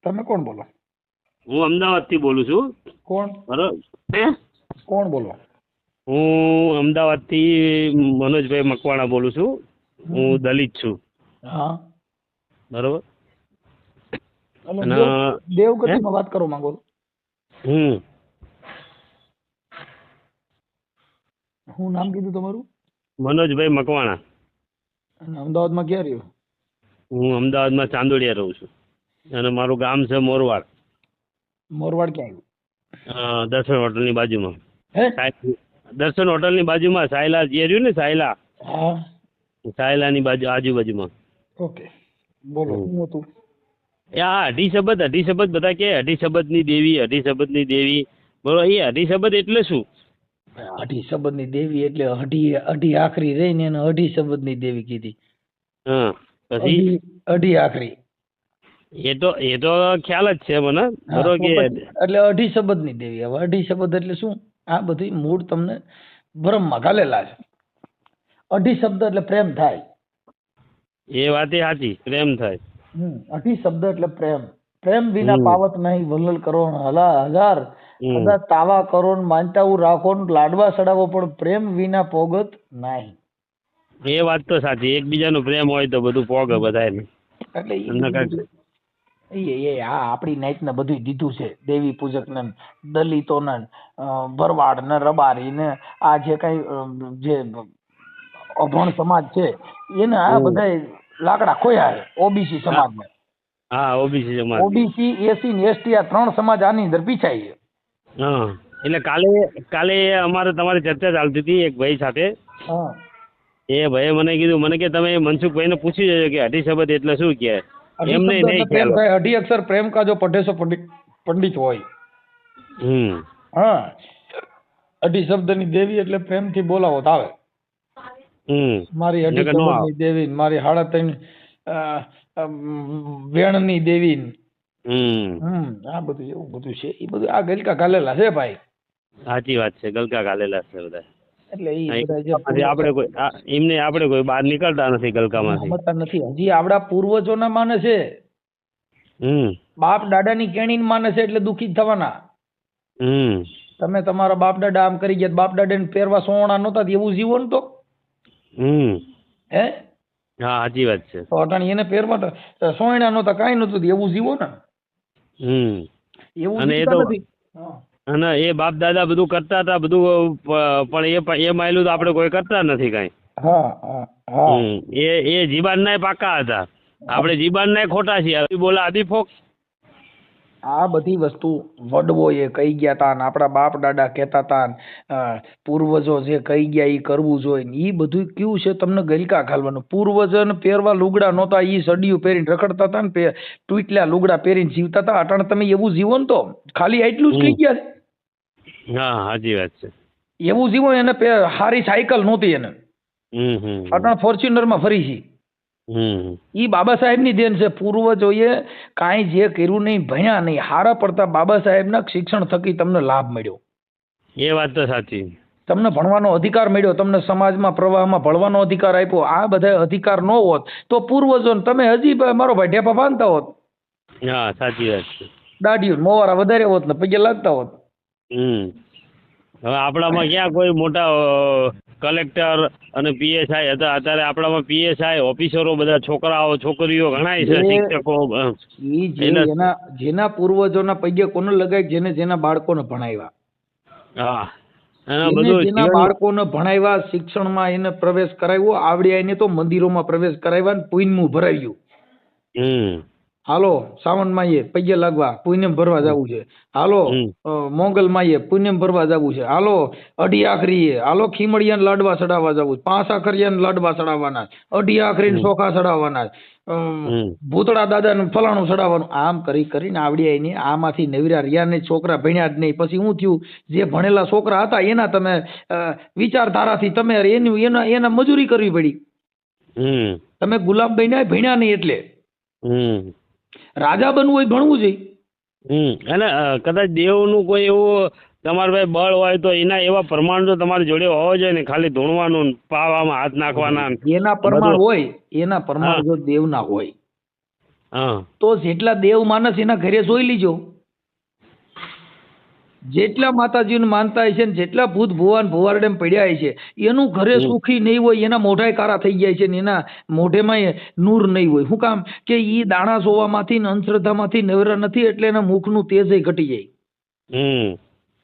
તમે કોણ બોલો? હું અમદાવાદથી બોલું છું. કોણ બરોબર. કોણ બોલો? હું અમદાવાદથી મનોજભાઈ મકવાણા બોલું છું. હું દલિત છું. હા, બરોબર. એટલે અને દેવગતિમાં વાત કરો માંગો છો? હમ શું નામ કીધું તમારું? મનોજભાઈ મકવાણા. અને અમદાવાદમાં ક્યાં રહ્યો? હું અમદાવાદમાં ચાંદોડિયા રહું છું અને મારું ગામ છે મોરવાડ. મોરવાડ ક્યાં આવ્યું? દર્શન હોટલની બાજુમાં. હે? દર્શન હોટલની બાજુમાં સાયલા જે રહ્યું ને સાયલા, હા, સાયલાની બાજુ આજુબાજુમાં. ઓકે, બોલો શું હતું? અઢી શબદ બધા કે અઢી શબદની દેવી, અઢી શબદની દેવી. બરોબર. એ અઢી શબદ એટલે શું? અઢી શબદની દેવી એટલે અઢી આખરી રહી ને એને અઢી શબદની દેવી કીધી. હા, પછી અઢી આખરી એ તો ખ્યાલ જ છે મને. બરોબર કે એટલે અઢી શબદની દેવી. હવે અઢી શબદ એટલે શું? આ બધી મૂળ તમને બ્રહ્મમાં ઘાલેલા છે. અઢી શબ્દ એટલે પ્રેમ થાય. એ વાત એ સાચી, પ્રેમ થાય. અઢી શબ્દ એટલે પ્રેમ. પ્રેમ વિના પાવત નહીં વલ્લલ કરો હજાર કદા તાવા કરો માનતાવું રાખો લાડવા સડાવો પણ પ્રેમ વિના પોગત નહીં. એ વાત તો સાચી. એકબીજાનો પ્રેમ હોય તો બધું પોગે બધાને. એટલે આ આપણી નાઈટ ને બધું દીધું છે. દેવી પૂજક ને દલિતો ને ભરવાડ ને રબારી ને આ જે કઈ જે અભણ સમાજ છે એને આ બધા લાકડા ખોયા છે ઓબીસી સમાજ ને. હા, ઓબીસી સમાજ. ઓબીસી, એસી ને એસટી આ ત્રણ સમાજ આની અંદર પીછાય છે. હા, એટલે કાલે અમારે તમારી ચર્ચા ચાલતી હતી એક ભાઈ સાથે. હા, એ ભાઈએ મને કીધું, મને કે તમે મનસુખભાઈને પૂછી જજો કે અઢી શબ્દ એટલે શું કે. એમને નહીં ખ્યાલ. અઢી અક્ષર પ્રેમ કા જો પઢે પંડિત હોય. હા, અઢી શબ્દની દેવી એટલે પ્રેમથી બોલાવો તો આવે. મારી અઢી શબ્દની દેવી, મારી સાડા ત્રણ વેણની દેવી. આ બધું એવું બધું છે. એ બધું આ ગલકા ગાલેલા છે ભાઈ. સાચી વાત છે, ગલકા ગાલેલા છે બધા. એટલે આપણે કોઈ બહાર નીકળતા નથી ગલકામાંથી. નથી. હજી આપડા પૂર્વજોના માને છે. બાપ દાદાની કેણીને માને છે એટલે દુઃખી થવાના. તમે તમારા બાપ દાદા આમ કરી ગયા, બાપ દાદાને પહેરવા સોના નહોતા એવું જીવન તો હે? હા, સાચી વાત છે. તો અટાણી એને પહેરવા સોયણા નહોતા, કાંઈ નહોતું, એવું જીવો ને. એવું નથી. અને એ બાપ દાદા બધું કરતા હતા બધું, પણ એ માયલું તો આપણે કોઈ કરતા નથી કાંઈ. એ જીબાન ના પાકા હતા, આપણે જીબાન ના ખોટા છીએ. બોલા આદિ ફોક. આ બધી વસ્તુ વડવો એ કહી ગયા તા ને આપણા બાપ દાદા કહેતા હતા, પૂર્વજો જે કહી ગયા એ કરવું જોઈએ. એ બધું કેવું છે તમને ગલકા ઘાલવાનું. પૂર્વજોને પહેરવા લુગડા નહોતા, એ સડિયું પહેરીને રખડતા હતા ને તૂટલા લુગડા પહેરીને જીવતા હતા. અટાણે તમે એવું જીવો ને તો ખાલી એટલું જ કહી ગયા છે. હા, સાચી વાત છે. એવું જીવો. એને સારી સાયકલ નહોતી એને, અટાણે ફોર્ચ્યુનરમાં ફરી છે. ઈ બાબા સાહેબ ની દેન છે. પૂર્વજોએ કાંઈ જે કર્યું નહીં, ભણ્યા નહીં, હારા પડતા બાબા સાહેબના શિક્ષણ થકી તમને લાભ મળ્યો. એ વાત તો સાચી. તમને ભણવાનો અધિકાર મળ્યો, તમને સમાજમાં પ્રવાહમાં ભણવાનો અધિકાર આપ્યો. આ બધા અધિકાર ન હોત તો પૂર્વજોને તમે હજી મારો ભાઈ ઢેપા બાંધતા હોત. હા, સાચી વાત છે. દાઢીઓ મોવારા વધારે હોત ને પગે લાગતા હોત. હવે આપણામાં ક્યાં કોઈ મોટા કલેક્ટર અને પીએસઆઈ હતા. અત્યારે આપણામાં પીએસઆઈ ઓફિસરો બધા છોકરાઓ છોકરીઓ ઘણા છે, શિક્ષકો. જેના પૂર્વજોના પગે કોને લગાય, જેના બાળકોને ભણાવ્યા. હા, જેના બાળકોને ભણાવ્યા, શિક્ષણમાં એને પ્રવેશ કરાવ્યો, આવડ્યા એને તો મંદિરોમાં પ્રવેશ કરાવ્યા ને પુણ્યનું ભરાવ્યું. હાલો સાવણ માઈએ પગે લાગવા પુણ્યમ ભરવા જવું છે. હાલો મોંગલ માઈએ પુણ્યમ ભરવા જવું છે. હાલો અઢી આખરીએ, હાલો ખીમડિયાને લાડવા ચડાવવા જવું, 5 આખરિયાને લાડવા ચડાવવાના, અઢી આખરીને ચોખા ચડાવવાના, ભૂતળા દાદાને ફલાણું ચડાવવાનું. આમ કરીને આવડ્યા એની આમાંથી નવીરા રહ્યા ને છોકરા ભણ્યા જ નહીં. પછી શું થયું? જે ભણેલા છોકરા હતા એના તમે વિચારધારાથી તમે એના મજૂરી કરવી પડી. તમે ગુલામ બન્યા ભણ્યા નહીં એટલે. રાજા બનવું હોય ભણવું જોઈએ. અને કદાચ દેવનું કોઈ એવું તમારા ભાઈ બળ હોય તો એના એવા પ્રમાણ જો તમારી જોડે હોવા જોઈએ ને, ખાલી ધૂણવાનું, પાવામાં હાથ નાખવાના એના પ્રમાણ હોય. એના પ્રમાણ જો દેવના હોય હા તો જેટલા દેવ માનસ એના ઘરે જોઈ લીજો, જેટલા માતાજીને માનતા હોય છે ને જેટલા ભૂત ભુવાન ભુવારડેમ પડ્યા હોય છે એનું ઘરે સુખી નહીં હોય, એના મોઢાય કારા થઈ જાય છે ને એના મોઢેમાં નૂર નહીં હોય. શું કામ? કે ઈ દાણા જોવામાંથી ને અંધશ્રદ્ધામાંથી નવરા નથી એટલે એના મુખનું તેજ ઘટી જાય.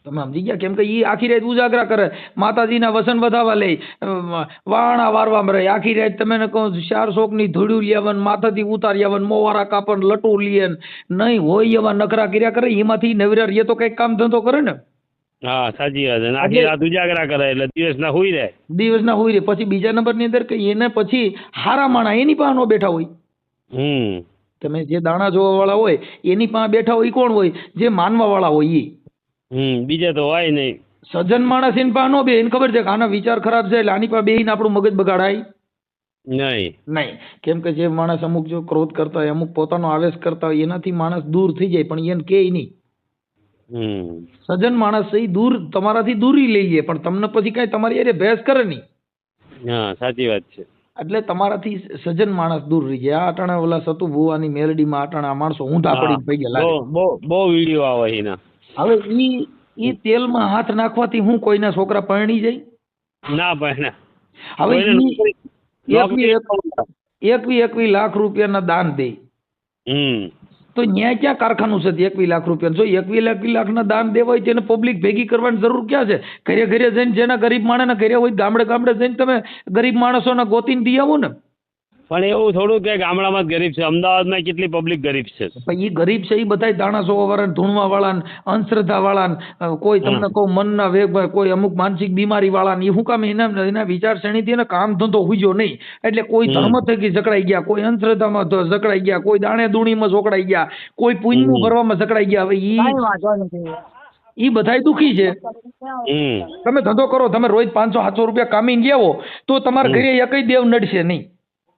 તમે સમજી ગયા? કેમ કે ઈ આખી રાત ઉજાગરા કરે, માતાજીના વસન વધાવા લે, વાણા વારવા મરે, આખી રાત તમે કહો 400 ની ધૂળ્યું લેવન, માથાથી ઉતારી આવન, મોવારા કાપન, લટુ લીયન, નહીં હોય એવા નખરા કર્યા કરે. એમાંથી નવરા રહીએ તો કઈક કામ ધંધો કરે ને. હા સાચી વાત છે. આખી રાત ઉજાગરા કરે એટલે દિવસના હુઈ રહે. દિવસના હુઈ રહે. પછી બીજા નંબરની અંદર કે એને પછી હારા માણા એની પાસે નો બેઠા હોય. તમે જે દાણા જોવા વાળા હોય એની પાસે બેઠા હોય કોણ હોય? જે માનવા વાળા હોય ઈ. બીજા તો હોય નહીં. સજ્જન માણસ એની પાસે નો બે. એને ખબર છે કે આના વિચાર ખરાબ છે એટલે આની પાસે બેહીને આપણું મગજ બગાડાય નહીં. કેમ કે જે માણસ અમુક જો ક્રોધ કરતા હોય, અમુક પોતાનો આવેશ કરતા હોય, એનાથી માણસ દૂર થઈ જાય પણ એને કે નહીં. સજ્જન માણસ એ દૂર તમારાથી દૂરી લઈ લે પણ તમને પછી કઈ તમારી અરે ભેસ કરે નહીં. હા સાચી વાત છે. એટલે તમારાથી સજ્જન માણસ દૂર રહી જાય. આ અટાણા ઓલા સતુ ભુવાની મેલડીમાં અટાણા માણસો ઊંધા પડી પડી ગયા. બહુ વિડીયો આવે એના. હવે ઈ તેલમાં હાથ નાખવાથી હું કોઈના છોકરા પરણી જાય? ના પરણે. હવે 21 લાખ રૂપિયાના દાન દે તો ન્યાય ક્યાં કારખાનું છે? 21 લાખ રૂપિયા. જો 21 લાખના દાન દેવા હોય તેને પબ્લિક ભેગી કરવાની જરૂર ક્યાં છે? ઘરે ઘરે જઈને જેના ગરીબ માણસના ઘરે હોય ગામડે ગામડે જઈને તમે ગરીબ માણસોના ગોતીને દી આવો ને. પણ એવું થોડું કે ગામડામાં જ ગરીબ છે, અમદાવાદમાં કેટલી પબ્લિક ગરીબ છે. એ ગરીબ છે એ બધા દાણા જોવા વાળા, ધૂણવા વાળા, અંધશ્રદ્ધા વાળા, કોઈ તમને કહું મનના વેગ, કોઈ અમુક માનસિક બીમારી વાળા, એ શું કામ એના વિચારસરણીથી એને કામ ધંધો હુજ્યો નહીં એટલે કોઈ ધર્મ થકી જકડાઈ ગયા, કોઈ અંધશ્રદ્ધામાં જકડાઈ ગયા, કોઈ દાણે દૂણીમાં જોકડાઈ ગયા, કોઈ પુણ્યનું ભરવામાં જકડાઈ ગયા. હવે ઈ બધાય દુખી છે. તમે ધંધો કરો, તમે રોજ 500-700 રૂપિયા કામીને લેવો તો તમારા ઘરે એકય દેવ નડશે નહીં.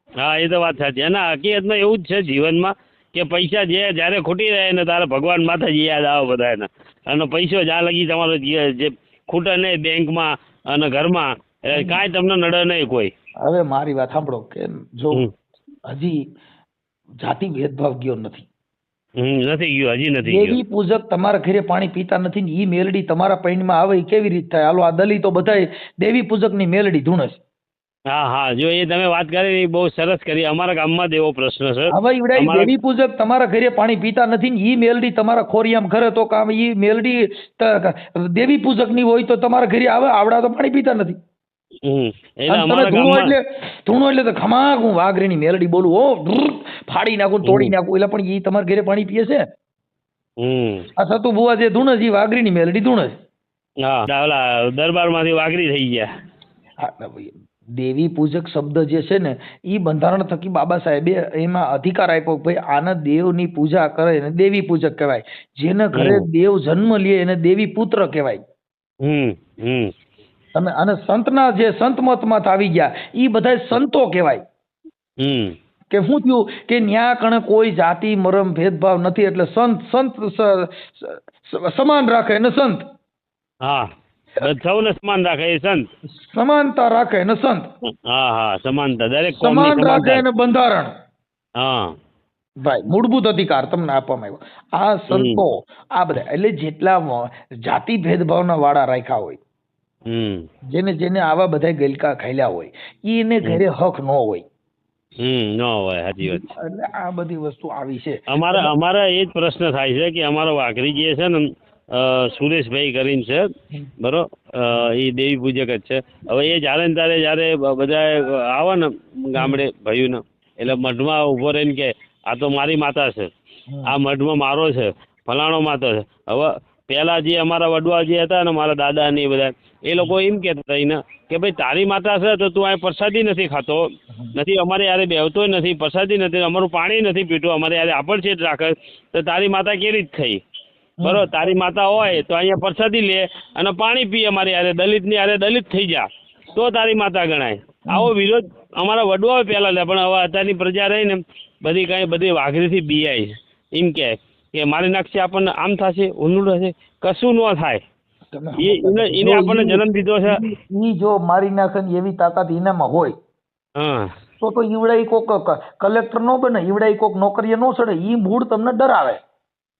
હા એ તો વાત સાચી. અને હકીકતમાં એવું જ છે જીવનમાં કે પૈસા જ્યારે ખૂટી જાય ને તારે ભગવાન માતાજી યાદ આવે બધાને. અને પૈસો જ્યાં લગી તમારો જે ખૂટે નહીં બેંકમાં અને ઘરમાં કાંઈ તમને નડે નહીં કોઈ. હવે મારી વાત સાંભળો કે જો હજી જાતિ ભેદભાવ ગયો નથી. નથી ગયો, હજી નથી ગયો. દેવી પૂજક તમારા ઘરે પાણી પીતા નથી ને ઈ મેલડી તમારા પૈણમાં આવે કેવી રીતે થાય? હાલો આ દલિતો બધાય દેવી પૂજકની મેલડી ધૂણે છે. હા જો એ તમે વાત કરી બહુ સરસ કરી. અમારા ગામમાં એવો પ્રશ્ન છે. હવે દેવી પૂજક તમારા ઘરે પાણી પીતા નથી ને ઈ મેલડી તમારા ખોરિયામ ઘરે તો કામ ઈ મેલડી દેવી પૂજક ની હોય તો તમારા ઘરે આવે? આવડા તો પાણી પીતા નથી. ધૂણો એટલે તો ખમાક હું વાઘરીની મેલડી બોલું, હો ફાડી નાખું, તોડી નાખું, એટલે પણ ઈ તમારા ઘરે પાણી પીએ છે? આ સતુ ભુવા જે ધૂણે છે વાઘરીની મેલડી ધૂણે છે. દરબાર માંથી વાઘરી થઈ ગયા. દેવી પૂજક શબ્દ જે છે ને એ બંધારણ થકી બાબા સાહેબે એમાં અધિકાર આપ્યો ભાઈ આના દેવની પૂજા કરે એને દેવી પૂજક કહેવાય. જેને ઘરે દેવ જન્મ લે એને દેવી પુત્ર કહેવાય. તમે અને સંતના જે સંત મતમાં આવી ગયા એ બધા સંતો કહેવાય. કે શું થયું કે ન્યા કણે કોઈ જાતિ મરમ ભેદભાવ નથી એટલે સંત સમાન રાખે એને સંત. હા સૌને સમાન રાખે એ સંત. સમાનતા રાખે એને સંત. હા સમાનતા દરેક સમાન રાખે એને બંધારણ. હા ભાઈ મૂળભૂત અધિકાર તમને આપવામાં આવ્યો. આ સંતો આ બધા એટલે જેટલા જાતિ ભેદભાવના વાળા રાખ્યા હોય, જેને જેને આવા બધા ગલકા ખાયલા હોય એને ઘરે હક ન હોય. ન હોય. સાચી વાત. એટલે આ બધી વસ્તુ આવી છે. અમારા એ જ પ્રશ્ન થાય છે કે અમારો વાઘરી જે છે ને સુરેશભાઈ કરીને છે બરોબર, એ દેવી પૂજક જ છે. હવે એ જ્યારે ને ત્યારે જયારે બધા આવે ને ગામડે ભાઈઓને એટલે મઢમાં ઉભો રહીને કે આ તો મારી માતા છે, આ મઢમાં મારો છે, ફલાણો માતા છે. હવે પેલા જે અમારા વડવા જે હતા ને મારા દાદા ને એ બધા એ લોકો એમ કહેતા હતા એને કે ભાઈ તારી માતા છે તો તું આ પ્રસાદી નથી ખાતો, નથી અમારે યારે બેહતો નથી, પ્રસાદી નથી, અમારું પાણી નથી પીતું, અમારે યારે આપણ છે રાખે તો તારી માતા કેવી રીતે થઈ? બરોબર, તારી માતા હોય તો અહીંયા પ્રસાદી લે અને પાણી પી, અમારે યારે દલિતની યારે દલિત થઈ જા તો તારી માતા ગણાય. આવો વિરોધ અમારા વડવાઓ પહેલા લે, પણ હવે અત્યારની પ્રજા રહી ને બધી વાઘરીથી બીઆઈ એમ કે મારી નાખશે આપણને આમ થશે ઊંધું થશે, કશું ન થાય. એને આપણને જન્મ દીધો છે. ઈ જો મારી નાખે એવી તાકાત એનામાં હોય તો ઈવડાઈ કોક કલેક્ટર નો બને, ઈવડાઈ કોક નોકરીએ નો ચડે, ઈ મૂળ તમને ડરાવે.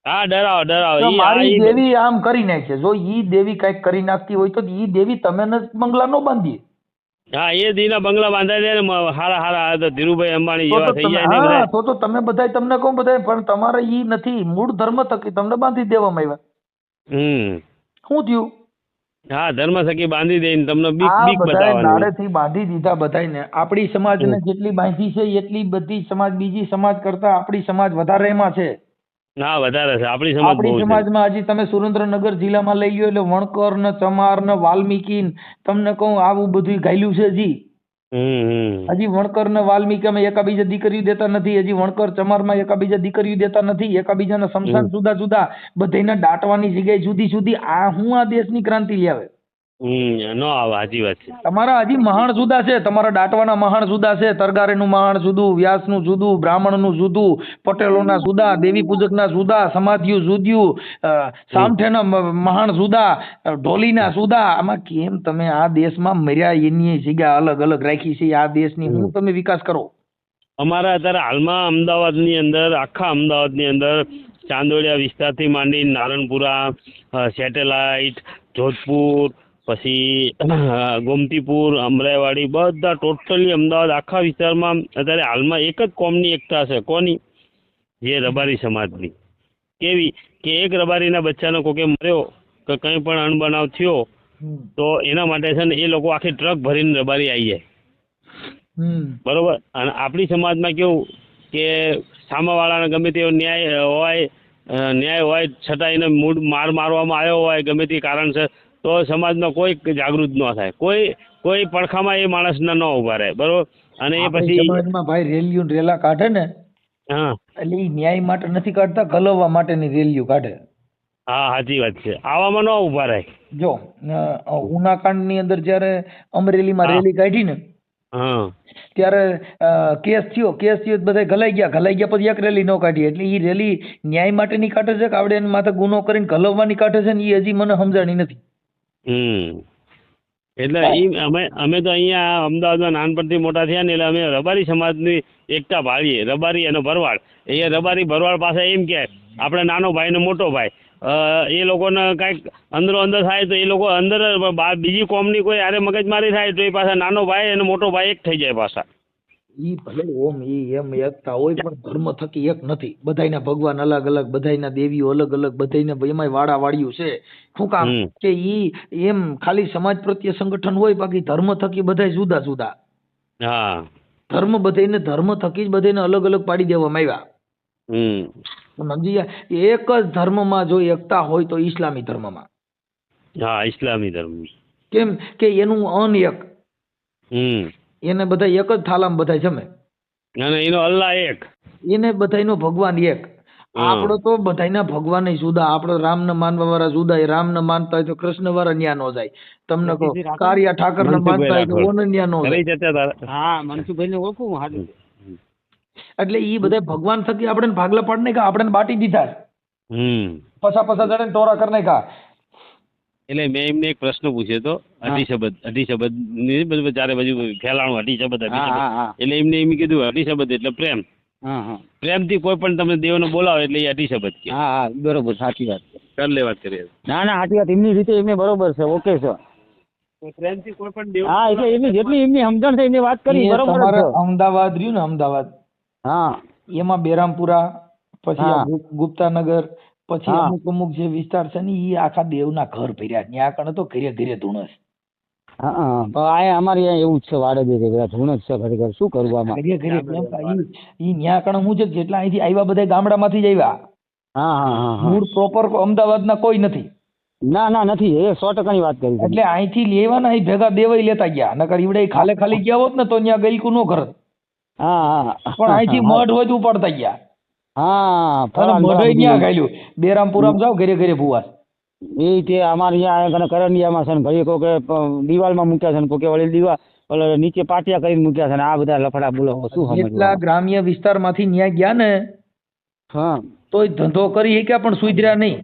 હા, ડરાવો તો મારી દેવી આમ કરી નાખે. જો ઈ દેવી કઈક કરી નાખતી હોય તો ઈ દેવી તમે બંગલા નો બાંધી. હા, એ દીના બંગલા બાંધાઈ દે ને હારા તો ધીરુભાઈ અંબાણી જેવા થઈ જાય ને હા, તો તમે બધાય, તમને કહું બધાય, પણ તમારે ઈ નથી, મૂળ ધર્મ થકી તમને બાંધી દેવામાં આવ્યા. શું થયું? હા, ધર્મ થકી બાંધી દઈને તમને બીક બતાવવાની. નાડેથી બાંધી દીધા બધાયને. આપણી સમાજને જેટલી બાંધી છે એટલી બધી સમાજ બીજી સમાજ કરતા આપણી સમાજ વધારે એમાં છે. હા, વધારે છે આપણી સમાજમાં. હજી તમે સુરેન્દ્રનગર જિલ્લામાં લઈ લો એટલે વણકર ને ચમાર ને વાલ્મીકી, તમને કહું આવું બધું ગાયલું છે. હજી વણકર ને વાલ્મીકી એકાબીજા દીકરીઓ દેતા નથી. હજી વણકર ચમારમાં એકાબીજા દીકરીઓ દેતા નથી. એકાબીજાના સમસાન જુદા જુદા, બધાને દાટવાની જગ્યાએ જુદી જુદી. હું આ દેશની ક્રાંતિ લાવે? નો આવે. સાચી વાત છે. તમારા હજી મહાણ જુદા છે. તમારા દાટવાના મહાણ જુદા છે. તરગારીનું મહાણ જુદું, વ્યાસનું જુદું, બ્રાહ્મણનું જુદું, પટેલોના જુદા, દેવી પૂજકના જુદા, સમાધિયું જુદું, સામઠેના મહાણ જુદા, ઢોલીના જુદા. આમાં કેમ તમે આ દેશમાં મર્યા એની જગ્યા અલગ અલગ રાખી છે? આ દેશની હું તમે વિકાસ કરો? અમારા અત્યારે હાલમાં અમદાવાદની અંદર, આખા અમદાવાદની અંદર ચાંદોડિયા વિસ્તારથી માંડી નારણપુરા, સેટેલાઇટ, જોધપુર, પછી ગોમતીપુર, અમરાઈવાડી, બધા ટોટલી અમદાવાદ આખા વિસ્તારમાં અત્યારે હાલમાં એક જ કોમની એકતા છે. કોની? જે રબારી સમાજની. કેવી કે એક રબારીના બચ્ચાનો કોકે મર્યો કે કંઈ પણ અણબનાવ થયો તો એના માટે છે ને એ લોકો આખી ટ્રક ભરીને રબારી આવી જાય. બરોબર. અને આપણી સમાજમાં કેવું કે સામાવાળાને ગમે તેવો ન્યાય હોય છતાં એને માર મારવામાં આવ્યો હોય ગમે તે કારણસર, તો સમાજમાં કોઈ જાગૃત ન થાય, કોઈ પડખામાં એ માણસના ન ઉભા રહે. બરોબર. અને એ પછી સમાજમાં ભાઈ રેલીઓ રેલા કાઢે ને, હા, એટલે એ ન્યાય માટે નથી કાઢતા, ગલવવા માટેની રેલીઓ કાઢે. હા, સાચી વાત છે. આવામાં ન ઉભા રહે. જો ઉનાકાંડ ની અંદર જયારે અમરેલીમાં રેલી કાઢી ને, ત્યારે કેસ થયો બધા ગલાઈ ગયા પછી એક રેલી ન કાઢી. એટલે એ રેલી ન્યાય માટેની કાઢે છે કે આવડે એની માથે ગુનો કરીને ગલવવાની કાઢે છે ને એ હજી મને સમજાણી નથી. એટલે અમે તો અહીંયા અમદાવાદમાં નાનપણથી મોટા થયા ને, એટલે અમે રબારી સમાજની એકતા ભાળીએ. રબારી અને ભરવાડ. અહીંયા રબારી ભરવાડ પાસે એમ કે આપણે નાનો ભાઈ ને મોટો ભાઈ, એ લોકોને કાંઈક અંદરો અંદર થાય તો એ લોકો અંદર બીજી કોમની કોઈ આરે મગજમારી થાય તો એ પાછા નાનો ભાઈ અને મોટો ભાઈ એક થઈ જાય પાછા. ઈ ભલે ઓમ ઈ એમ એકતા હોય પણ ધર્મ થકી એક નથી. બધાયના ભગવાન અલગ અલગ, બધાયના દેવીઓ અલગ અલગ, બધાયને એમાંય વાડા વાળ્યું છે. શું કામ કે ઈ એમ ખાલી સમાજ પ્રત્યે સંગઠન હોય, બાકી ધર્મ થકી બધાય જુદા જુદા. હા, ધર્મ બધાયને ધર્મ થકી જ બધાયને અલગ અલગ પાડી દેવામાં આવ્યા. સમજી એક જ ધર્મમાં જો એકતા હોય તો ઇસ્લામી ધર્મમાં. હા, ઇસ્લામી ધર્મ. કેમ કે એનું અન એક, એને બધા એક જ થાલામાં બધા જમે, અને એનો અલ્લાહ એક, એને બધાયનો ભગવાન એક. આપણો તો બધાયના ભગવાન જુદા. આપણે રામને માનવા વાળા જુદા. એ રામને માનતા હોય તો કૃષ્ણ વાળા ન્યા નો જાય. તમને કહો કારિયા ઠાકર ને માનતા હોય તો ઓને ન્યા નો જાય. હા, મનસુખભાઈ ને ઓળખું. એટલે ઈ બધા ભગવાન થકી આપણે ભાગલા પાડી નાખ્યા, આપણે બાટી દીધા. પછા જણે ટોરા કરી નાખ્યા. એટલે મેં એમને એક પ્રશ્ન પૂછ્યો હતો, અઢી શબ્દ ચારે બાજુ ફેલાણું અઢી શબ્દ. એટલે એમને એમ કીધું અઢી શબ્દ એટલે પ્રેમ. પ્રેમથી કોઈ પણ તમે દેવને બોલાવો એટલે એ અઢી શબ્દ કે. હા, બરોબર, સાચી વાત. કર લે વાત કરીએ. ના, સાચી વાત. એમની રીતે એમને બરોબર છે. ઓકે છે. પ્રેમથી કોઈ પણ દેવ. હા, એટલે એમની જેટલી એમની સમજણ છે એમની વાત કરી બરોબર છે. અમદાવાદ રહ્યું ને, અમદાવાદ, હા, એમાં બેરામપુરા, પછી ગુપ્તાનગર, પછી અમુક જે વિસ્તાર છે ને એ આખા દેવના ઘર ભર્યા. ત્યાં કણે તો ઘરે ઘરે ધૂણસ. હા, અમારે અહીંયા એવું જ છે. વાડે બધા ધૂણસ છે ઘરે ઘર. શું કરવું આમાં? ઘરે ઘરે ત્યાં કણે હું છે જેટલા અહીંથી આવ્યા બધા ગામડામાંથી જ આવ્યા. હા, મૂળ પ્રોપર અમદાવાદના કોઈ નથી. ના, નથી. એ 100% વાત કરી. એટલે અહીંથી લેવાના અહીં ભેગા દેવાય લેતા ગયા. નકર ઈવડે ખાલી ગયા હોત ને તો ત્યાં ગઈકું નો ઘર. હા, પણ અહીંથી મઢ હોય તો ઉપાડતા ગયા. હા, મઢ ત્યાં ગાયલું. બેરામપુરામાં જાવ ઘરે ઘરે ભુવા. એ તે અમારે અહીંયા કરંડિયામાં છે ને, ઘડી કોકે દિવાલમાં મૂક્યા છે ને, કોકે વળી દિવાલ નીચે પાટિયા કરીને મૂક્યા છે ને, આ બધા લફડા બોલો શું સમજવું? એટલા ગ્રામ્ય વિસ્તારમાંથી ન્યા ગયા ને, તોય ધંધો કરી શક્યા પણ સુધર્યા નહીં.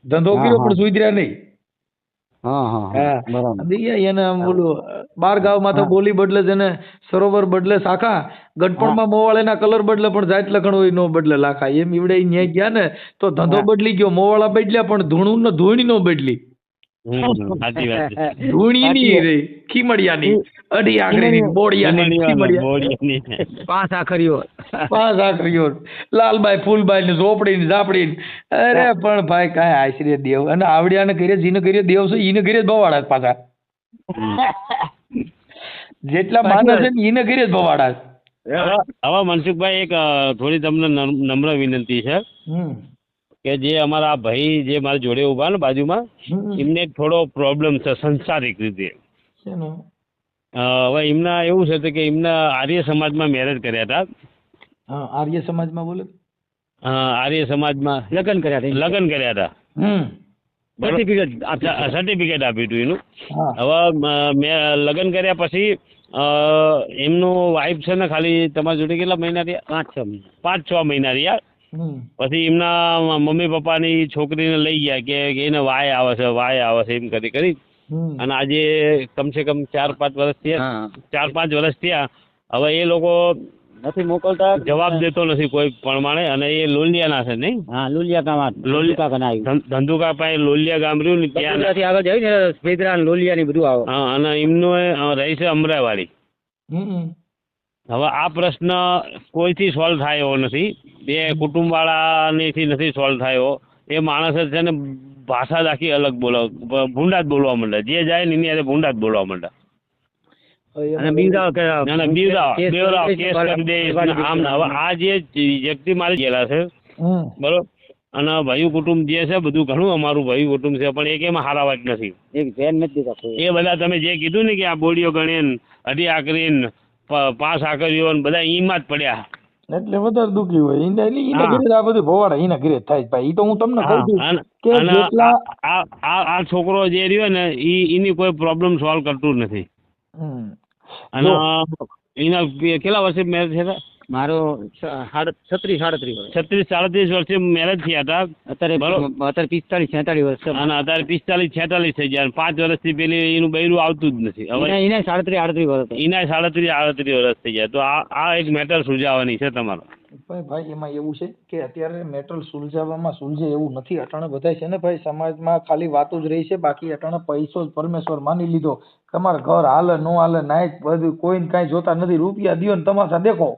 ધંધો કર્યો પણ સુધર્યા નહીં. હા હા હા બરાબર. સમજી ગયા એને આમ બોલું બાર ગામમાં તો બોલી બદલે છે ને સરોવર બદલે શાખા ગઢપણમાં મોવાળાના કલર બદલે પણ જાત લખણ હોય નો બદલે લાખા એમ ઈવડે ન્યાય ગયા ને તો ધંધો બદલી ગયો મોવાળા બદલ્યા પણ ધૂણું ને ધૂણી નો બદલી સાચી વાત છે. ધૂણીની રહી ખીમડિયાની અઢી આખરીની બોડિયાની ખીમડિયા પાંચ આખરીઓ. પાંચ આખરીઓ લાલબાઈ ફૂલબાઈ ને ઝોપડી ને ઝાપડી ને અરે પણ ભાઈ કાંઈ આશરે દેવ અને આવડિયાને ઘરે જીને ઘરે દેવ છે ઈને ઘરે જ ભવાડા છે પાછા જેટલા માને છે ને ઈને ઘરે જ ભવાડા છે. હવે મનસુખભાઈ એક થોડી તમને નમ્ર વિનંતી છે કે જે અમારા ભાઈ જે મારી જોડે ઉભા ને બાજુમાં એમને એક થોડો પ્રોબ્લેમ છે સંસારિક રીતે. શેનું? હવે એમના એવું છે કે એમના આર્ય સમાજમાં મેરેજ કર્યા હતા. હા આર્ય સમાજમાં બોલે આર્ય સમાજમાં લગ્ન કર્યા હતા. સર્ટિફિકેટ આપ્યું હતું એનું. હવે મેં લગ્ન કર્યા પછી એમનું વાઈફ છે ને ખાલી તમારી જોડે કેટલા મહિના રહ્યા? 5-6 મહિના રહ્યા. પછી એમના મમ્મી પપ્પાની છોકરીને લઈ ગયા કે એને વાય આવે છે એમ કરી અને આજે કમસે કમ 4-5 વર્ષ થયા. હવે એ લોકો નથી મોકલતા, જવાબ દેતો નથી કોઈ પ્રમાણે. અને એ લોલિયાના છે નહીં? હા લોલિયા ધંધુકા પાસે લોલિયા ગામ રહ્યું ને ત્યાં આગળ જાય ને સ્પેદરા લોલિયા ની બધું આવે. હા અને એમનું રહી છે અમરાવાડી. હવે આ પ્રશ્ન કોઈથી સોલ્વ થાય એવો નથી. બે કુટુંબવાળાનીથી નથી સોલ્વ થયો. એ માણસ છે ને ભાષા જ આખી અલગ ભૂંડા જ બોલવા માંડે. જે જાય ને એની હારે ભૂંડા જ બોલવા માંડે. આ જે વ્યક્તિ મારી ગયેલા છે બરોબર. અને ભાઈ કુટુંબ જે છે બધું ઘણું અમારું ભાઈ કુટુંબ છે પણ એક એમાં હારા વાત નથી. એ બધા તમે જે કીધું ને કે આ બોડીઓ ગણીને અઢી આકરીને 5 આકરીઓ બધા ઈમાં જ પડ્યા એટલે વધારે દુઃખી હોય ઈને ઘરે આ બધું ભવાડા ઈને ઘરે થાય ભાઈ. ઈ તો હું તમને કહું છું કે જેટલા આ છોકરો જે રહ્યો ને એની કોઈ પ્રોબ્લેમ સોલ્વ કરતું નથી. અને એના કેટલા વર્ષે મેરેજ થયા હતા? મારો 36-37 વર્ષે મેરેજ થયા હતા. અત્યારે 45-46 વર્ષ અને અત્યારે 45-46 થઈ ગયા. 5 વર્ષથી પેલી એનું બૈરું આવતું જ નથી. હવે એને 37-38 વર્ષ એના 37-38 વર્ષ થઈ ગયા. તો આ એક મેટર સુલઝાવવાની છે તમારે. ભાઈ એમાં એવું છે કે અત્યારે મેટર સુલઝાવવામાં સુલઝે એવું નથી. અટાણે બધા છે ને ભાઈ સમાજમાં ખાલી વાતો જ રહી છે. બાકી અટાણે પૈસો જ પરમેશ્વર માની લીધો. તમારે ઘર હાલે નો હાલે નાઈટ બધું કોઈને કાંઈ જોતા નથી. રૂપિયા દ્યો ને તમાશા દેખો.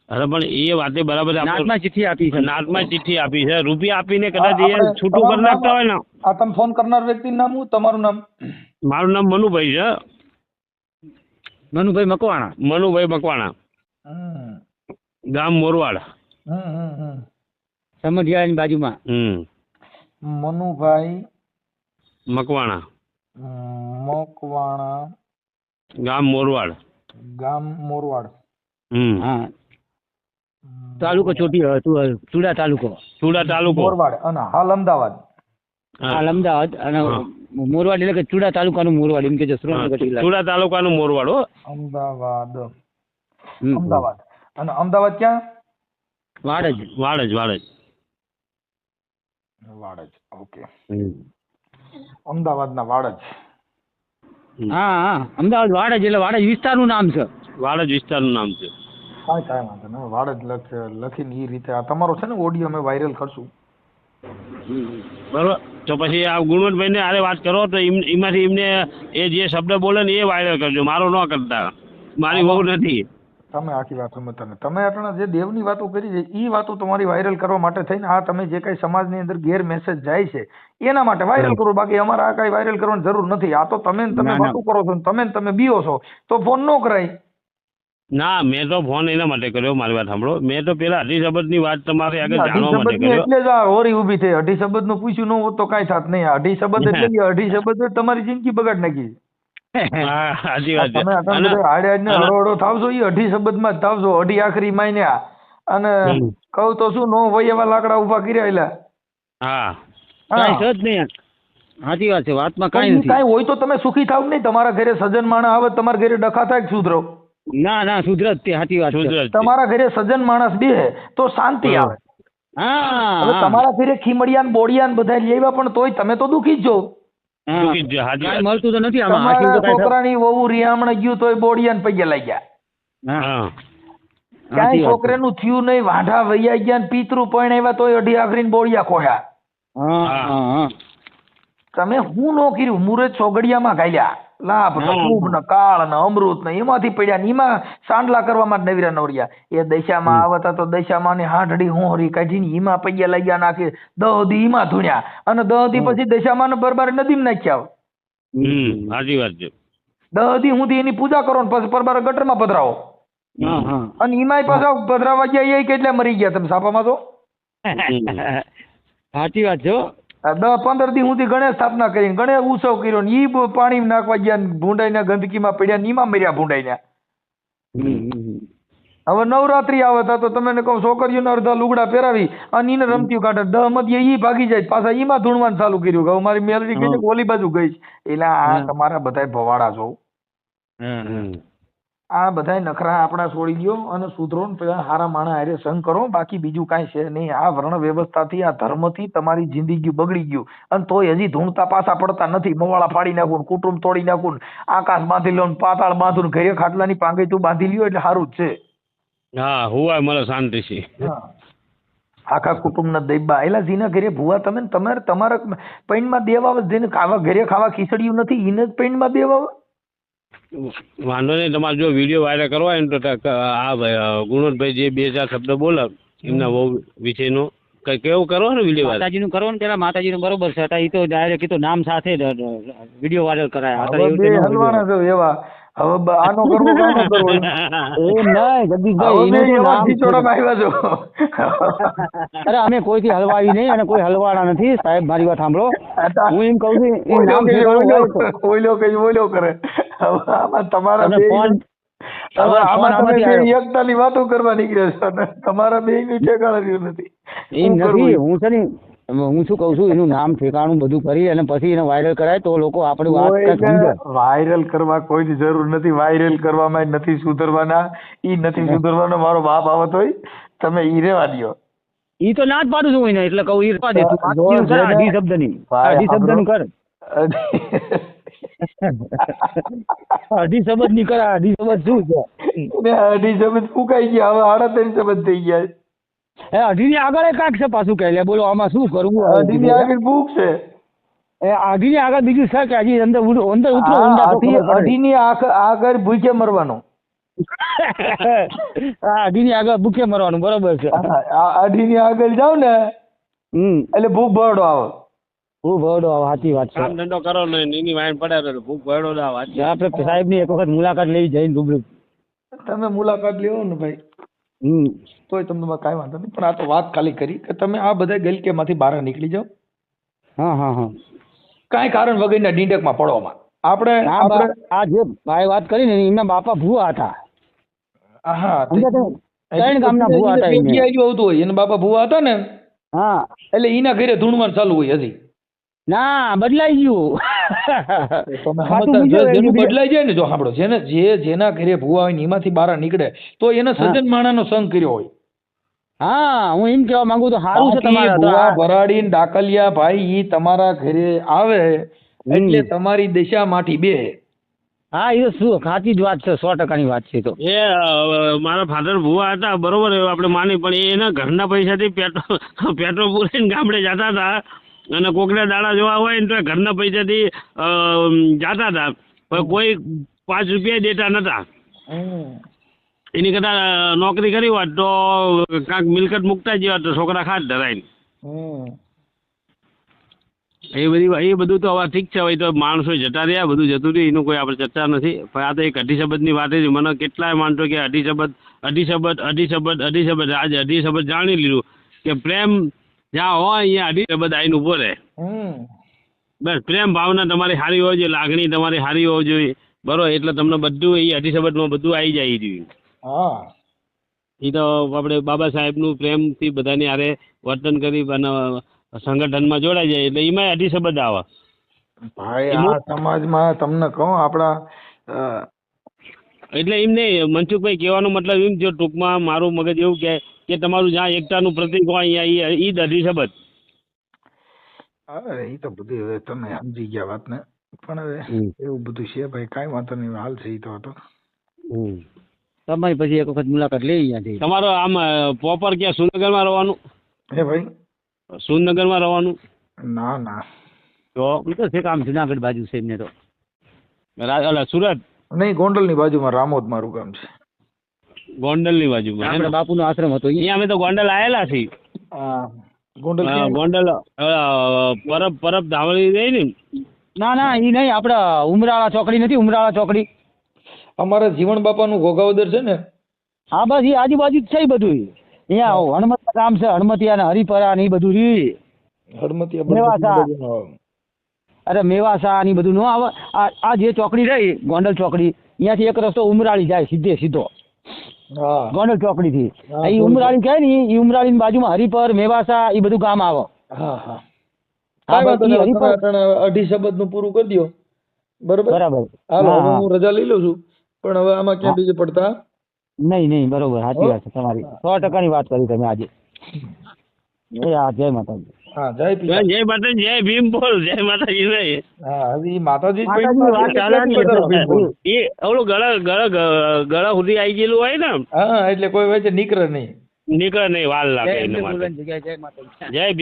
અરે પણ એ વાતે બરાબર. નાટમાં ચિઠ્ઠી આપી છે. રૂપિયા આપીને કદાચ એ છૂટું કરી નાખતા હોય ને. આ તમે ફોન કરનાર વ્યક્તિનું નામ શું? તમારું નામ? મારું નામ મનુભાઈ છે. મનુભાઈ મકવાણા. ગામ મોરવાડ. સમઢિયાળાની બાજુમાં. મનુભાઈ મકવાણા. ગામ મોરવાડ. હા તાલુકો ચુડા તાલુકો મોરવાડ અને હાલ અમદાવાદ. અને મોરવાડ એટલે કે ચુડા તાલુકાનું મોરવાડ એમ કે છે. ચુડા તાલુકાનું મોરવાડ હો. અમદાવાદ. અને અમદાવાદ ક્યાં? વાડજ. ઓકે. અમદાવાદના વાડજ. હા અમદાવાદ વાડજ એટલે વાડજ વિસ્તારનું નામ છે. કાંઈ વાંધો નહીં. વાડજ લખીને એ રીતે આ તમારો છે ને ઓડિયો અમે વાયરલ કરશું. બરોબર. તો પછી આ ગુણવંતભાઈને આરે વાત કરો તો એમાંથી એમને એ જે શબ્દ બોલે ને એ વાયરલ કરજો. મારો ન કરતા. મારી બહુ નથી. તમે આખી વાત સમજતા ને તમે અટાણા જે દેવની વાતો કરી છે એ વાતો તમારી વાયરલ કરવા માટે થઈને આ તમે જે કઈ સમાજની અંદર ગેર મેસેજ જાય છે એના માટે વાયરલ કરો. બાકી અમારે આ કઈ વાયરલ કરવાની જરૂર નથી. આ તો તમે વાતો કરો છો ને તમે બીઓ છો તો ફોન ન કરાય. ના મેં તો ફોન એના માટે કર્યો. મારી વાત સાંભળો. મેં તો પેલા અઢી શબ્દની વાત તમારે આગળ જાણવા માટે કર્યો. એટલે જ આ હોરી ઊભી થઈ. અઢી શબ્દ નું પૂછ્યું ન હોત તો કાંઈ થાત નહીં. અઢી શબ્દ એટલે અઢી શબ્દ તમારી જિંદગી બગાડ નાખી. સાચી વાત છે. તમે હળો થાવશો એ અઢી શબ્દમાં જ થાવશો. અઢી આખરી માન્યા અને કહું તો શું નો વય એવા લાકડા ઉભા કર્યા. સાચી વાત છે. વાતમાં કાંઈ હોય તો તમે સુખી થાવ નહીં. તમારા ઘરે સજ્જન માણસ આવે તમારા ઘરે ડખા થાય સુધરો? ના સુધરત. સાચી વાત છે. તમારા ઘરે સજ્જન માણસ બેહે તો શાંતિ આવે. તમારા ઘરે ખીમડિયા બોડિયા બધા લેવા પણ તોય તમે તો દુખી જ છો. ચૂકી જ હાજી કાંઈ વાત. મળતું તો નથી આમાં હાચું તમારા તો કાંઈ છોકરાની વહુ રિયામણે ગયું તોય બોડિયાને પગે લાગ્યા. હા હા કાંઈ સાચી વાત છે. છોકરાનું થયું નહીં, વાંઢા વૈયા ગયા ને પિતરું પરણાવ્યા તોય અઢી આખરીને બોડિયા ખોયા. હા હા હા તમે હું નો કર્યું? મુરત ચોગડિયામાં ઘાલ્યા, લાભ ને હા. શુભ ને કાળ ને અમૃત ને એમાંથી પડ્યા ને એમાં સાંડલા કરવામાં જ નવીરા નવરિયા. એ દશામાં આવતા તો દશામાં ની હાંઢડી હોહરી કાઢીને એમાં પૈયા લાગ્યા નાખે, દહદી એમાં ધૂણ્યા અને દહદી પછી દશામાં ને બરબાર નદીમાં નાખ્યા. સાચી વાત છે. દહદી હું એની પૂજા કરો ને પછી પરબાર ગટરમાં પધરાવો. હા હા અને એમાંય પાછા પધરાવા ગયા એ કેટલા મરી ગયા તમે સાપામાં તો. સાચી વાત છે હો. 10-15 દી સુધી ગણેશ સ્થાપના કરીને ગણેશ ઉત્સવ કર્યો ને ઈ પાણી નાખવા ગયા ને ભૂંડાઈના ગંદકીમાં પડ્યા ને એમાં મર્યા ભૂંડાઈના. હવે નવરાત્રી આવે તો તમે કહો છોકરીઓને અડધા લુગડા પહેરાવી અને એને રમતીઓ કાઢે, 10 મધ્ય ઈ ભાગી જાય, પાછા એમાં ધૂણવાનું ચાલુ કર્યું કે હવે મારી મેલડી ગઈ છે ઓલી બાજુ ગઈ છે. એટલે આ તમારા બધાય ભવાડા છો. આ બધાય નખરા આપણા છોડી દો અને સુધરો ને પેલા હારા માણા હારે સંગ કરો, બાકી બીજું કાંઈ છે નહીં. આ વર્ણ વ્યવસ્થાથી, આ ધર્મથી તમારી જિંદગી બગડી ગયું અને તોય હજી ધૂણતા પાછા પડતા નથી. મવાળા ફાડી નાખું, કુટુંબ તોડી નાખું, આકાશ બાંધી લો, પાતાળ બાંધું, ઘરે ખાટલાની પાંગઈ તું બાંધી લ્યો એટલે સારું જ છે. હા હુવાય મને શાંતિ છે. આખા કુટુંબના દૈબા એલા જીના ઘરે ભૂવા તમે ને તમારા પૈણમાં દેવા જેને ઘરે ખાવા ખીચડ્યું નથી એને જ પૈણમાં દેવા. વાંધો નહીં, તમારે જો વિડીયો વાયરલ કરવો હોય ને તો આ ભાઈ ગુણવંતભાઈ જે 2-4 શબ્દ બોલે એમના બહુ વિષયનો કંઈક એવું કરો ને વિડીયો વાયરલ. માતાજીનું કરો ને પેલા માતાજીનું બરોબર છે. એ તો ડાયરેક્ટ તો નામ સાથે વિડીયો વાયરલ કરાય. બે હલવાના છો એવા. હવે આનો કરવો કે આનો કરવો એમ નહીં જગદીશભાઈ, એનું તો નામ ખીચોડામાં આવ્યા છો. અરે અમે કોઈથી હલવાવી નહીં અને કોઈ હલવાના નથી સાહેબ, મારી વાત સાંભળો. હું એમ કહું છું એ નામ ઓઈલો કઈ ઓઈલો કરે. હવે આમાં તમારા તમને બે ફોન હવે આમાં તમે આમાંથી બે આવ્યો. એકતાની વાતો કરવા નીકળ્યા છો અને તમારા બેયનું ઠેકાણા રહ્યું નથી. એમ શું કરવું? નથી, હું છે ને હું શું કહું છું એનું નામ ઠેકાણું બધું કરી અને પછી એને વાયરલ કરાય તો લોકો આપણી વાત કંઈક સમજે. વાયરલ કરવા કોઈની જરૂર નથી. વાયરલ કરવામાં નથી સુધરવાના. ઈ નથી સુધરવાનો. મારો બાપ આવત હોય તમે ઈ રેવા દ્યો. ઈ તો ના જ પાડું છું એને, એટલે કહું ઈ રહેવા દે તું. જો બાકીનું કર, જેને- અઢી શબ્દની ભાઈ, અઢી શબ્દનું કર, અઢી શબ્દ ની કર. અઢી શબ્દ શું છે? ને અઢી શબ્દ ફૂંકાઈ ગયા, હવે 3.5 શબ્દ થઈ ગયા. એ અઢી ની આગળ એ કાંઈક છે પાછું કહે લે, બોલો આમાં શું કરવું? અઢી ની આગળ ભૂખ છે. એ અઢી ની આગળ બીજું છે કે હજી અંદર ઉતરો ઊંડા તો ખબર પડે. અઢી ની આગળ ભૂખે મરવાનું. હા, અઢી ની આગળ ભૂખે મરવાનું, બરોબર છે. અઢી ની આગળ જાવ ને એટલે ભૂખ ભરડો આવે. હું ભરડો સાચી વાત છે. કામ ધંધો કરો ને એની વાઈન પડે તો ભૂખ ભરડો ના વાત. આપણે સાહેબ ની એક વખત મુલાકાત લેવી જઈને રૂબરૂ. તમે મુલાકાત લેવો ને ભાઈ તોય તમને કાંઈ વાંધો નહીં, પણ આ તો વાત ખાલી કરી કે તમે આ બધા ગલકેમાંથી બહાર નીકળી જાઓ. હા હા હા. કાંઈ કારણ વગરના ડીંડકમાં પડવામાં આપણે આ જે ભાઈ વાત કરી ને એમના બાપા ભૂવા હતા. હા ત્રણ ગામના ભૂવા હતા એને. આવતું હોય એના બાપા ભૂવા હતા ને હા, એટલે એના ઘરે ધૂણવાનું ચાલુ હોય હજી. ના બદલાઈ ગયું. તમે ખાતું સમજતા બીજું જેનું બીજું. બદલાઈ જાય ને, જો સાંભળો, જેના ઘરે ભૂવા હોય ને એમાંથી બહાર નીકળે તો એને સજ્જન માણાનો સંગ કર્યો હોય. હા, હું એમ કહેવા માંગુ તો સારું છે બાકી તમારા ભૂવા ભરાડી ને ડાકલિયા ભાઈ ઈ તમારા ઘરે આવે એટલે તમારી દશામાંથી બે. હા, એ તો શું સાચી જ વાત છે, 100% વાત છે. તો એ મારા ફાધર ભુવા હતા બરોબર, આપણે માની, પણ એ એના ઘરના પૈસાથી પેટ્રોલ પૂરીને ગામડે જતા હતા અને કોકના દાડા જોવા હોય ને તો ઘરના પૈસાથી જતા હતા, પણ કોઈ 5 રૂપિયા દેતા નતા. એની કરતા નોકરી કરી હોત તો કાંઈક મિલકત મૂકતા જ હોત તો છોકરા ખાત ધરાઈને. એ બધું તો હવે ઠીક છે, હવે તો માણસો જતા રહ્યા, બધું જતું રહ્યું, એનું કોઈ આપણે ચર્ચા નથી. પણ આ તો એક અઢી શબ્દની વાત છે. મને કેટલાય માણસો કે અઢી શબ્દ આજે અઢી શબ્દ જાણી લીધું કે પ્રેમ જ્યાં હોય અહીંયા અઢી શબ્દ આવીને ઉભો રહે. બસ પ્રેમ ભાવના તમારી સારી હોવી જોઈએ, લાગણી તમારી સારી હોવી જોઈએ, બરોબર, એટલે તમને બધું એ અઢી શબ્દમાં બધું આવી જાય જોઈએ. એ તો આપણે બાબા સાહેબનું પ્રેમથી બધાની હારે વર્તન કરી અને સંગઠનમાં જોડાઈ જાય એટલે એમાં અઢી શબ્દ આવે. ભાઈ આ સમાજમાં તમને કહું આપણા એટલે એમ નહીં મનસુખભાઈ, કહેવાનો મતલબ એમ, જો ટૂંકમાં મારું મગજ એવું કે તમારું જ્યાં એકતાનું પ્રતિક હોય અહીંયા ઈ અઢી શબ્દ. અરે એ તો બધું હવે તમે સમજી ગયા વાતને, પણ હવે એવું બધું છે ભાઈ, કાંઈ વાંધો નહીં, હાલ છે ઈ તો હતો. તમારી પછી એક વખત મુલાકાત લઈ અહીંયાથી. તમારો આમ પ્રોપર ક્યાં સુરનગરમાં રહેવાનું? હે ભાઈ? સુરનગરમાં રહેવાનું? ના ના, તો એ તો છે કામ જુનાગઢ બાજુ છે એમને તો. અલા સુરત નહીં, ગોંડલની બાજુમાં રામોદ મારું ગામ છે. ગોંડલની બાજુમાં આપણા બાપુનો આશ્રમ હતો અહીંયા અમે તો ગોંડલ આવેલા છીએ. હા, ગોંડલ હા, ક્યાં? ગોંડલ પરબ ધાવળી રહી ને. ના ના એ નહીં, આપણે ઉમરાળા ચોકડી નથી, ઉમરાળા ચોકડી. અમારા જીવણ બાપાનું ઘોઘાવદર છે ને? હા બસ એ આજુબાજુ જ છે ઈ બધું. અહીંયા હણમતિયા ગામ છે, હણમતિયા ને હરિપરા ને એ બધું રી. હડમતિયા મેવાસા. બાજુનો આવે. અરે મેવાસા ને ઈ બધું નો આવે. આ જે ચોકડી રહી ગોંડલ ચોકડી, અહીંયાથી એક રસ્તો ઉમરાળી જાય સીધો હા ગોંડલ ચોકડી થી. હા, એ ઉમરાળી કહે ને એ ઉમરાળી બાજુમાં હરિપર મેવાસા એ બધું ગામ આવે. હા હા, હા, કાંઈ વાંધો બસ ઈ નહીં, હરિપર. તમે અઢી શબ્દનું પૂરું કરી દો. બરોબર, બરાબર. હાલો હા, હવે હા. હું રજા લઈ લઉં છું, પણ હવે આમાં ક્યાં બીજે પડતા નહીં બરોબર, સાચી વાત છે તમારી, 100% ની વાત કરી તમે આજે. એ હા, જય માતાજી. હા, જય પિતા. જય માતાજી, જય ભીમ બોલ, જય માતાજી નહીં. હા, હજી માતાજી જ માતાજીની વાત ક્યાંથી વધારો ભીમ બોલ. એ ઓલું ગળા સુધી આવી ગયેલું હોય ને, હા, એટલે કોઈ વચ્ચે નીકળે નહીં. નીકળે નહીં, વાર લાગે જય એના માટે. બોલવાની જગ્યાએ જય માતાજી. જય ભીમ.